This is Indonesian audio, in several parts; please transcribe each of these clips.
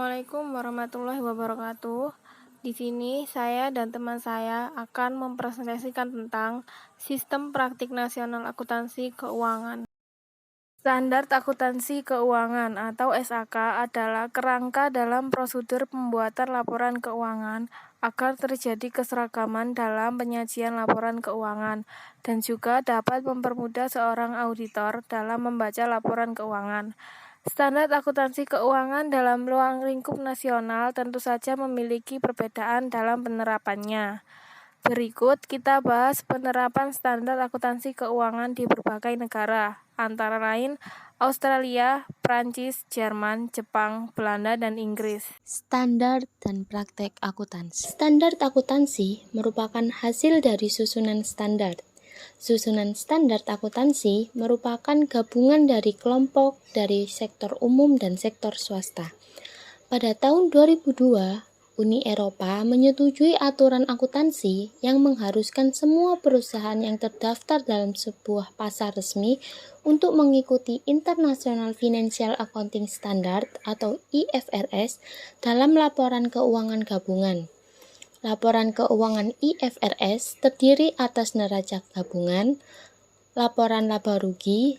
Assalamualaikum warahmatullahi wabarakatuh. Di sini saya dan teman saya akan mempresentasikan tentang Sistem Praktik Nasional Akuntansi Keuangan. Standar Akuntansi Keuangan atau SAK adalah kerangka dalam prosedur pembuatan laporan keuangan agar terjadi keseragaman dalam penyajian laporan keuangan dan juga dapat mempermudah seorang auditor dalam membaca laporan keuangan. Standar akuntansi keuangan dalam ruang lingkup nasional tentu saja memiliki perbedaan dalam penerapannya. Berikut kita bahas penerapan standar akuntansi keuangan di berbagai negara, antara lain Australia, Prancis, Jerman, Jepang, Belanda, dan Inggris. Standar dan praktek akuntansi. Standar akuntansi merupakan hasil dari susunan standar. Susunan standar akuntansi merupakan gabungan dari kelompok dari sektor umum dan sektor swasta. Pada tahun 2002, Uni Eropa menyetujui aturan akuntansi yang mengharuskan semua perusahaan yang terdaftar dalam sebuah pasar resmi untuk mengikuti International Financial Accounting Standard atau IFRS dalam laporan keuangan gabungan. Laporan keuangan IFRS terdiri atas neraca gabungan, laporan laba rugi,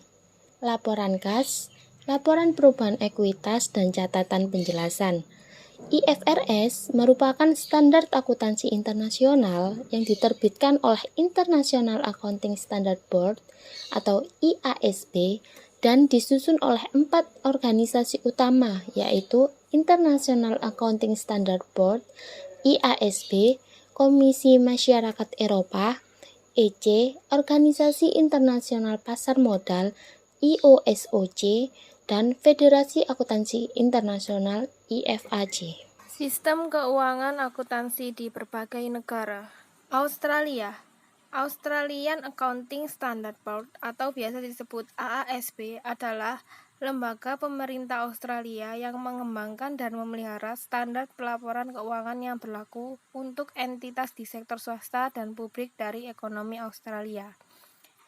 laporan kas, laporan perubahan ekuitas, dan catatan penjelasan. IFRS merupakan standar akuntansi internasional yang diterbitkan oleh International Accounting Standard Board atau IASB dan disusun oleh 4 organisasi utama, yaitu International Accounting Standard Board, IASB, Komisi Masyarakat Eropa, EC, Organisasi Internasional Pasar Modal, IOSOC, dan Federasi Akuntansi Internasional IFAJ. Sistem keuangan akuntansi di berbagai negara. Australian Accounting Standard Board atau biasa disebut AASB adalah lembaga pemerintah Australia yang mengembangkan dan memelihara standar pelaporan keuangan yang berlaku untuk entitas di sektor swasta dan publik dari ekonomi Australia.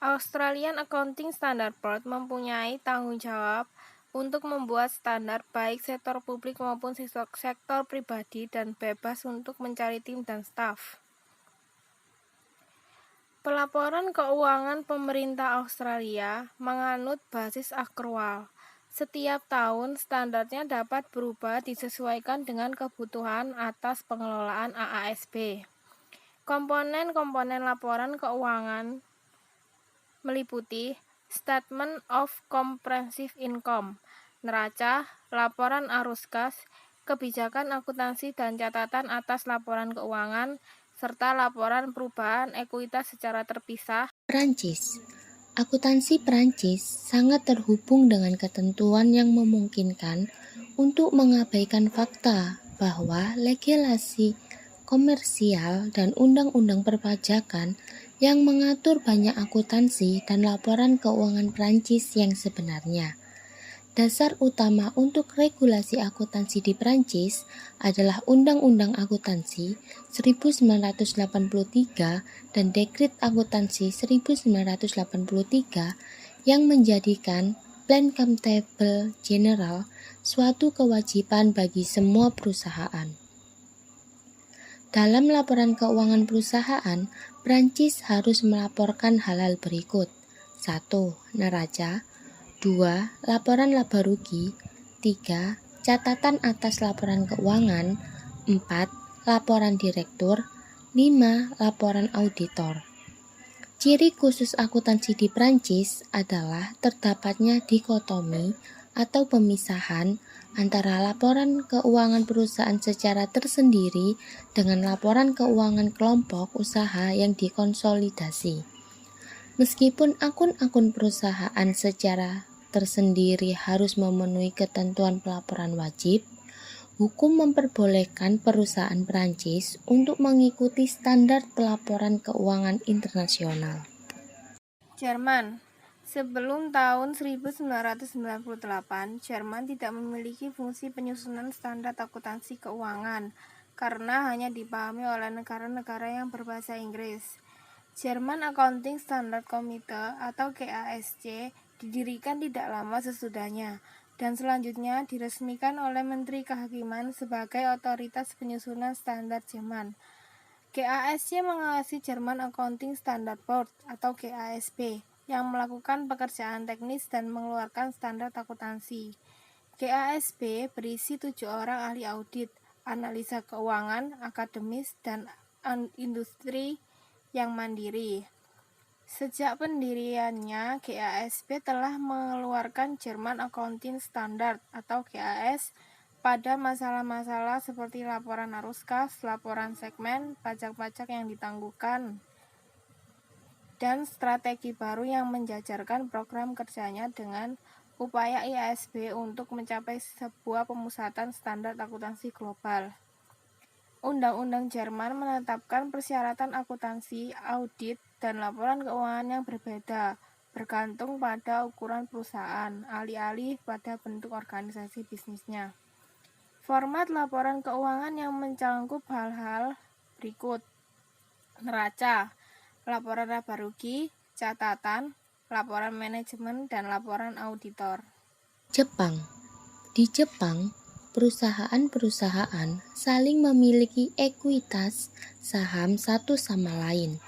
Australian Accounting Standard Board mempunyai tanggung jawab untuk membuat standar baik sektor publik maupun sektor pribadi dan bebas untuk mencari tim dan staf. Pelaporan keuangan pemerintah Australia menganut basis akrual. Setiap tahun standarnya dapat berubah disesuaikan dengan kebutuhan atas pengelolaan AASB. Komponen-komponen laporan keuangan meliputi Statement of Comprehensive Income, neraca, laporan arus kas, kebijakan akuntansi dan catatan atas laporan keuangan, serta laporan perubahan ekuitas secara terpisah. Perancis. Akuntansi Perancis sangat terhubung dengan ketentuan yang memungkinkan untuk mengabaikan fakta bahwa legislasi komersial dan undang-undang perpajakan yang mengatur banyak akuntansi dan laporan keuangan Perancis yang sebenarnya. Dasar utama untuk regulasi akuntansi di Perancis adalah Undang-Undang Akuntansi 1983 dan Dekret Akuntansi 1983 yang menjadikan Plan Comptable General suatu kewajiban bagi semua perusahaan. Dalam laporan keuangan perusahaan, Perancis harus melaporkan hal-hal berikut. 1. Neraca. 2. Laporan laba rugi. 3. Catatan atas laporan keuangan. 4. Laporan direktur. 5. Laporan auditor. Ciri khusus akuntansi di Perancis adalah terdapatnya dikotomi atau pemisahan antara laporan keuangan perusahaan secara tersendiri dengan laporan keuangan kelompok usaha yang dikonsolidasi. Meskipun akun-akun perusahaan secara tersendiri harus memenuhi ketentuan pelaporan wajib, hukum memperbolehkan perusahaan Perancis untuk mengikuti standar pelaporan keuangan internasional. Jerman. Sebelum tahun 1998, Jerman tidak memiliki fungsi penyusunan standar akuntansi keuangan karena hanya dipahami oleh negara-negara yang berbahasa Inggris. German Accounting Standard Committee atau GASC didirikan tidak lama sesudahnya. dan selanjutnya diresmikan oleh Menteri Kehakiman sebagai otoritas penyusunan standar Jerman. GASY mengawasi German Accounting Standard Board atau GASB yang melakukan pekerjaan teknis dan mengeluarkan standar akuntansi. GASB berisi 7 orang ahli audit, analisa keuangan, akademis, dan industri yang mandiri. Sejak pendiriannya, GASB telah mengeluarkan German Accounting Standard atau GAS pada masalah-masalah seperti laporan arus kas, laporan segmen, pajak-pajak yang ditangguhkan, dan strategi baru yang menjajarkan program kerjanya dengan upaya IASB untuk mencapai sebuah pemusatan standar akuntansi global. Undang-undang Jerman menetapkan persyaratan akuntansi, audit, dan laporan keuangan yang berbeda, bergantung pada ukuran perusahaan, alih-alih pada bentuk organisasi bisnisnya. Format laporan keuangan yang mencakup hal-hal berikut: neraca, laporan laba rugi, catatan, laporan manajemen, dan laporan auditor. Jepang. Di Jepang, perusahaan-perusahaan saling memiliki ekuitas saham satu sama lain.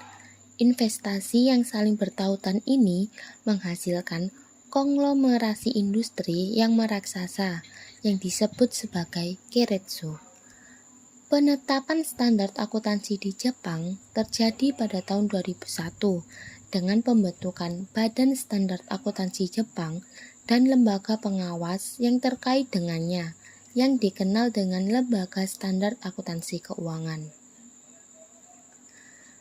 Investasi yang saling bertautan ini menghasilkan konglomerasi industri yang meraksasa yang disebut sebagai keiretsu. Penetapan standar akuntansi di Jepang terjadi pada tahun 2001 dengan pembentukan Badan Standar Akuntansi Jepang dan lembaga pengawas yang terkait dengannya, yang dikenal dengan Lembaga Standar Akuntansi Keuangan.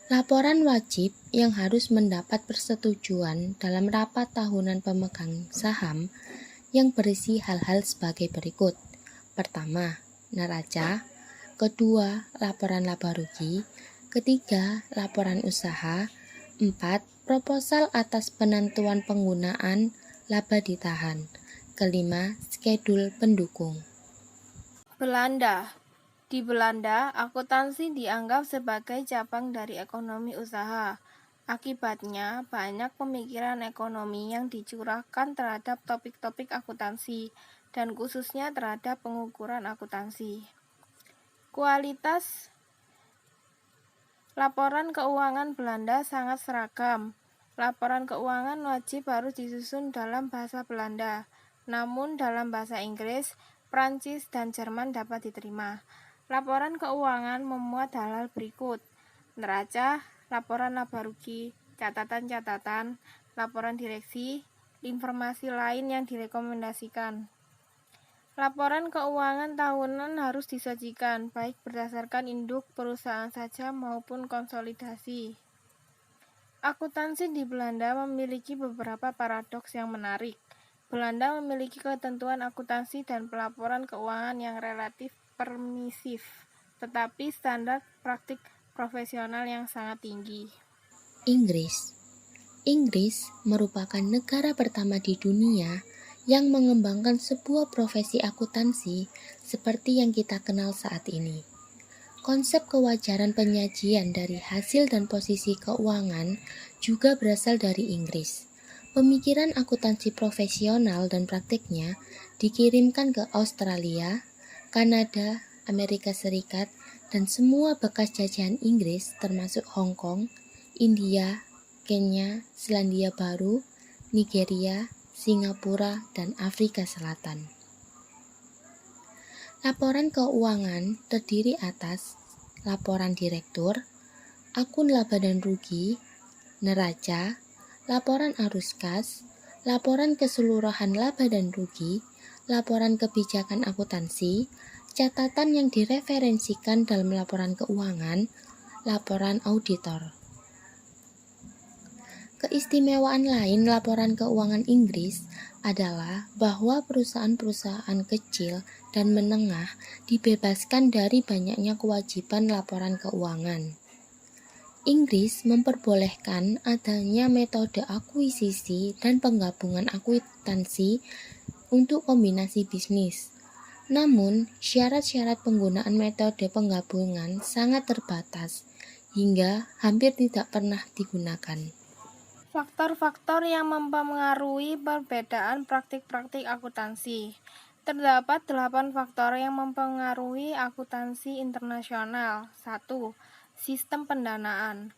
Laporan wajib yang harus mendapat persetujuan dalam rapat tahunan pemegang saham yang berisi hal-hal sebagai berikut. Pertama, neraca. Kedua, laporan laba rugi. Ketiga, laporan usaha. 4. Proposal atas penentuan penggunaan laba ditahan. Kelima, skedul pendukung. Belanda. Di Belanda, akuntansi dianggap sebagai cabang dari ekonomi usaha. Akibatnya, banyak pemikiran ekonomi yang dicurahkan terhadap topik-topik akuntansi, dan khususnya terhadap pengukuran akuntansi. Kualitas laporan keuangan Belanda sangat seragam. Laporan keuangan wajib harus disusun dalam bahasa Belanda, namun dalam bahasa Inggris, Prancis, dan Jerman dapat diterima. Laporan keuangan memuat hal-hal berikut: neraca, laporan laba rugi, catatan-catatan, laporan direksi, informasi lain yang direkomendasikan. Laporan keuangan tahunan harus disajikan, baik berdasarkan induk perusahaan saja maupun konsolidasi. Akuntansi di Belanda memiliki beberapa paradoks yang menarik. Belanda memiliki ketentuan akuntansi dan pelaporan keuangan yang relatif permisif, tetapi standar praktik profesional yang sangat tinggi. Inggris. Inggris merupakan negara pertama di dunia yang mengembangkan sebuah profesi akuntansi seperti yang kita kenal saat ini. Konsep kewajaran penyajian dari hasil dan posisi keuangan juga berasal dari Inggris. Pemikiran akuntansi profesional dan praktiknya dikirimkan ke Australia, Kanada, Amerika Serikat, dan semua bekas jajahan Inggris termasuk Hong Kong, India, Kenya, Selandia Baru, Nigeria, Singapura, dan Afrika Selatan. Laporan keuangan terdiri atas laporan direktur, akun laba dan rugi, neraca, laporan arus kas, laporan keseluruhan laba dan rugi, laporan kebijakan akuntansi, catatan yang direferensikan dalam laporan keuangan, laporan auditor. Keistimewaan lain laporan keuangan Inggris adalah bahwa perusahaan-perusahaan kecil dan menengah dibebaskan dari banyaknya kewajiban laporan keuangan. Inggris memperbolehkan adanya metode akuisisi dan penggabungan akuntansi untuk kombinasi bisnis. Namun, syarat-syarat penggunaan metode penggabungan sangat terbatas hingga hampir tidak pernah digunakan. Faktor-faktor yang mempengaruhi perbedaan praktik-praktik akuntansi. Terdapat 8 faktor yang mempengaruhi akuntansi internasional. 1. Sistem pendanaan.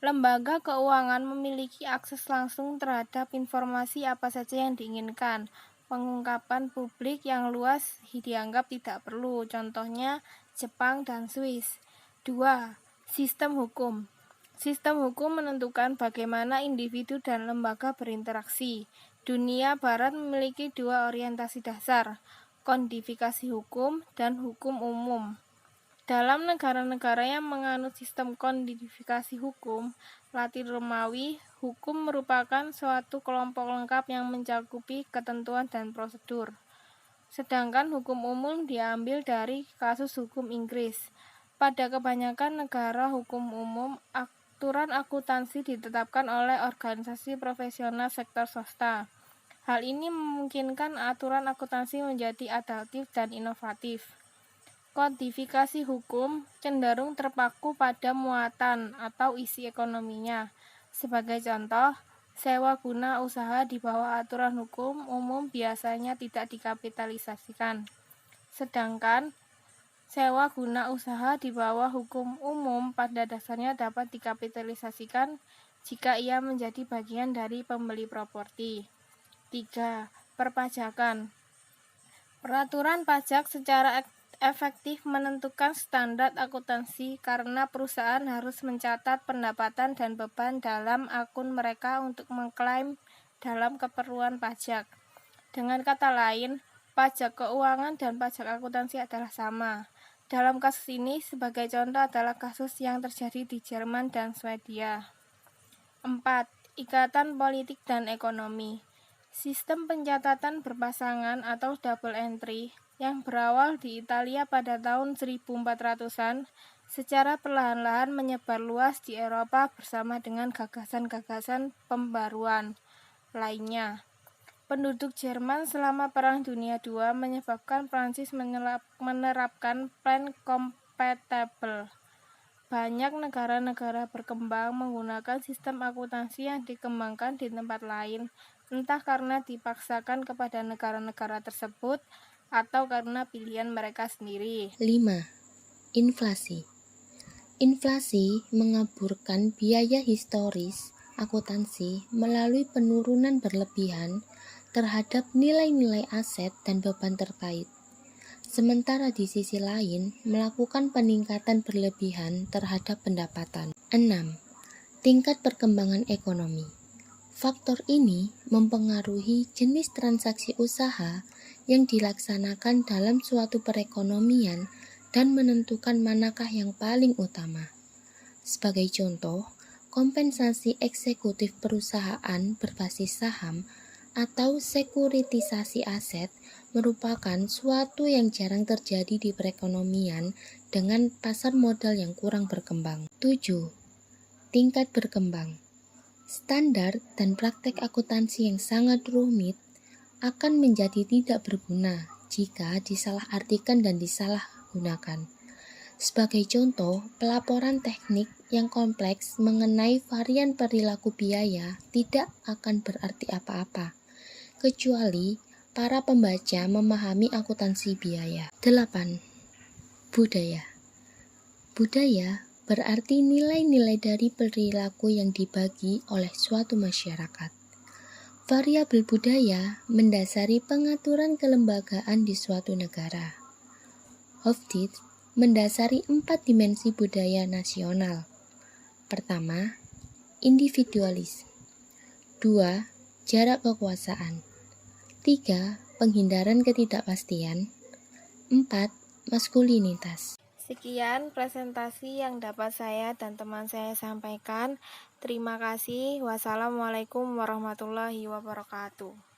Lembaga keuangan memiliki akses langsung terhadap informasi apa saja yang diinginkan. Pengungkapan publik yang luas dianggap tidak perlu, contohnya Jepang dan Swiss. 2. Sistem hukum. Sistem hukum menentukan bagaimana individu dan lembaga berinteraksi. Dunia Barat memiliki 2 orientasi dasar, kodifikasi hukum dan hukum umum. Dalam negara-negara yang menganut sistem kodifikasi hukum, Latin Romawi, hukum merupakan suatu kelompok lengkap yang mencakupi ketentuan dan prosedur. Sedangkan hukum umum diambil dari kasus hukum Inggris. Pada kebanyakan negara hukum umum, aturan akuntansi ditetapkan oleh organisasi profesional sektor swasta. Hal ini memungkinkan aturan akuntansi menjadi adaptif dan inovatif. Kodifikasi hukum cenderung terpaku pada muatan atau isi ekonominya. Sebagai contoh, sewa guna usaha di bawah aturan hukum umum biasanya tidak dikapitalisasikan. Sedangkan sewa guna usaha di bawah hukum umum pada dasarnya dapat dikapitalisasikan jika ia menjadi bagian dari pembeli properti. 3. Perpajakan. Peraturan pajak secara efektif menentukan standar akuntansi karena perusahaan harus mencatat pendapatan dan beban dalam akun mereka untuk mengklaim dalam keperluan pajak. Dengan kata lain, pajak keuangan dan pajak akuntansi adalah sama. Dalam kasus ini, sebagai contoh adalah kasus yang terjadi di Jerman dan Swedia. 4. Ikatan politik dan ekonomi. Sistem pencatatan berpasangan atau double entry yang berawal di Italia pada tahun 1400-an secara perlahan-lahan menyebar luas di Eropa bersama dengan gagasan-gagasan pembaruan lainnya. Penduduk Jerman selama Perang Dunia II menyebabkan Prancis menerapkan plan comptable. Banyak negara-negara berkembang menggunakan sistem akuntansi yang dikembangkan di tempat lain, entah karena dipaksakan kepada negara-negara tersebut atau karena pilihan mereka sendiri. 5. Inflasi. Inflasi mengaburkan biaya historis akuntansi melalui penurunan berlebihan terhadap nilai-nilai aset dan beban terkait. Sementara di sisi lain, melakukan peningkatan berlebihan terhadap pendapatan. 6. Tingkat perkembangan ekonomi. Faktor ini mempengaruhi jenis transaksi usaha yang dilaksanakan dalam suatu perekonomian dan menentukan manakah yang paling utama. Sebagai contoh, kompensasi eksekutif perusahaan berbasis saham atau sekuritisasi aset merupakan suatu yang jarang terjadi di perekonomian dengan pasar modal yang kurang berkembang. 7. Tingkat berkembang. Standar dan praktek akuntansi yang sangat rumit akan menjadi tidak berguna jika disalahartikan dan disalahgunakan. Sebagai contoh, pelaporan teknik yang kompleks mengenai varian perilaku biaya tidak akan berarti apa-apa, kecuali para pembaca memahami akuntansi biaya. 8. Budaya. Budaya berarti nilai-nilai dari perilaku yang dibagi oleh suatu masyarakat. Variabel budaya mendasari pengaturan kelembagaan di suatu negara. Hofstede mendasari 4 dimensi budaya nasional. Pertama, individualis. 2. Jarak kekuasaan. 3. Penghindaran ketidakpastian. 4. Maskulinitas. Sekian presentasi yang dapat saya dan teman saya sampaikan. Terima kasih. Wassalamualaikum warahmatullahi wabarakatuh.